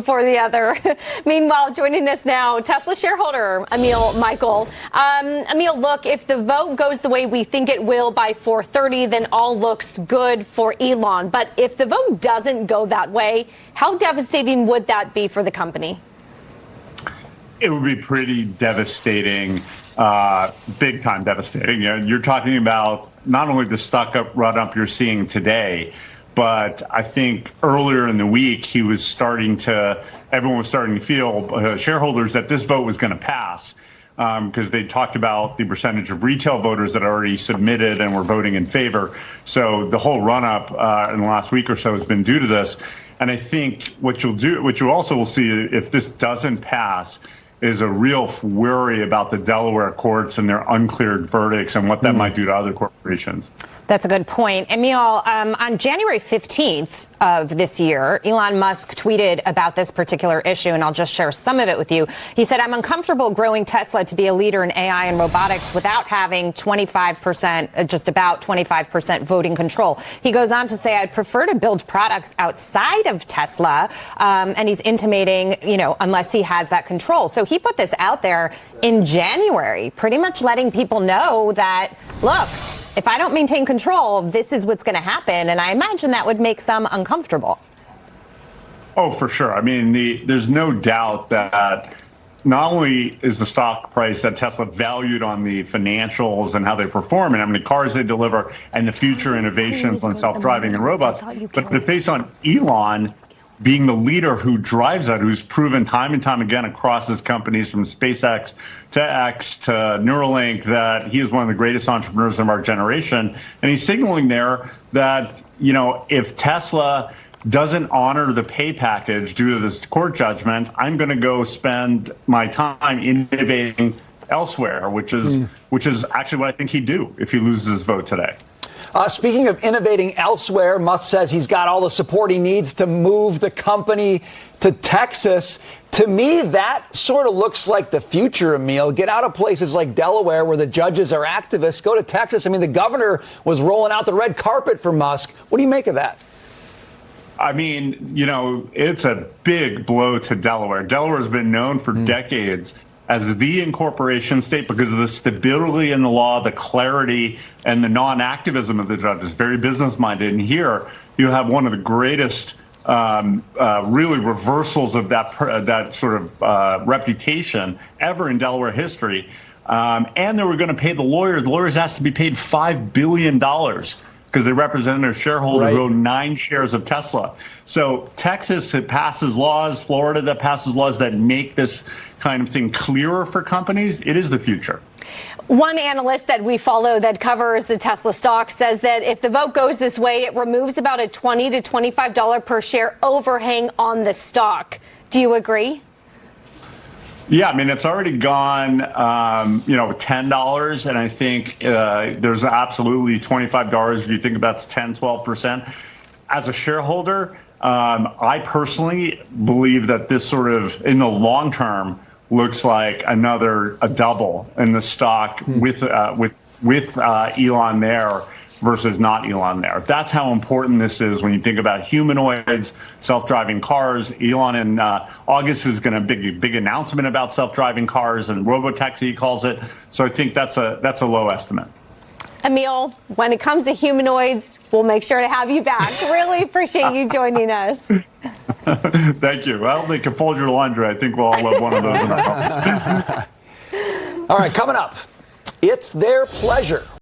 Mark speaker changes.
Speaker 1: for the other. Meanwhile, joining us now, Tesla shareholder Emil Michael. Emil, look, if the vote goes the way we think it will by 4:30, then all looks good for Elon. But if the vote doesn't go that way, how devastating would that be for the company?
Speaker 2: It would be pretty devastating, big time devastating. You're talking about not only the stock run up you're seeing today, but I think earlier in the week, everyone was starting to feel, shareholders, that this vote was going to pass, because they talked about the percentage of retail voters that already submitted and were voting in favor. So the whole run up in the last week or so has been due to this. And I think what you also will see if this doesn't pass is a real worry about the Delaware courts and their uncleared verdicts and what that might do to other corporations.
Speaker 3: That's a good point. Emil, on January 15th of this year, Elon Musk tweeted about this particular issue, and I'll just share some of it with you. He said, "I'm uncomfortable growing Tesla to be a leader in AI and robotics without having 25%, just about 25% voting control." He goes on to say, "I'd prefer to build products outside of Tesla," and he's intimating, unless he has that control. So he put this out there in January, pretty much letting people know that, look, if I don't maintain control, this is what's going to happen. And I imagine that would make some uncomfortable.
Speaker 2: Oh, for sure. I mean, there's no doubt that not only is the stock price at Tesla valued on the financials and how they perform and how many cars they deliver and the future innovations on self-driving and robots, but based on Elon being the leader who drives that, who's proven time and time again across his companies from SpaceX to X to Neuralink that he is one of the greatest entrepreneurs of our generation. And he's signaling there that, if Tesla doesn't honor the pay package due to this court judgment, I'm going to go spend my time innovating elsewhere, which is actually what I think he'd do if he loses his vote today.
Speaker 4: Speaking of innovating elsewhere, Musk says he's got all the support he needs to move the company to Texas. To me, that sort of looks like the future, Emil. Get out of places like Delaware where the judges are activists. Go to Texas. I mean, the governor was rolling out the red carpet for Musk. What do you make of that?
Speaker 2: I mean, it's a big blow to Delaware. Delaware has been known for decades as the incorporation state because of the stability in the law, the clarity, and the non-activism of the judges, very business-minded. And here you have one of the greatest really reversals of that sort of reputation ever in Delaware history. And they were going to pay the lawyers. The lawyers asked to be paid $5 billion because they represent a shareholder who owned 9 shares of Tesla. So Texas, it passes laws, Florida that passes laws that make this kind of thing clearer for companies. It is the future.
Speaker 1: One analyst that we follow that covers the Tesla stock says that if the vote goes this way, it removes about a $20 to $25 per share overhang on the stock. Do you agree?
Speaker 2: Yeah, I mean, it's already gone, $10, and I think there's absolutely $25 if you think that's 10, 12%. As a shareholder, I personally believe that this sort of, in the long term, looks like a double in the stock with Elon there versus not Elon there. That's how important this is when you think about humanoids, self-driving cars. Elon in August is going to big announcement about self-driving cars and robotaxi, he calls it. So I think that's a low estimate.
Speaker 1: Emil, when it comes to humanoids, we'll make sure to have you back. Really appreciate you joining us.
Speaker 2: Thank you. Well, they can fold your laundry. I think we'll all love one of those in our homes.
Speaker 4: All right, coming up, it's their pleasure.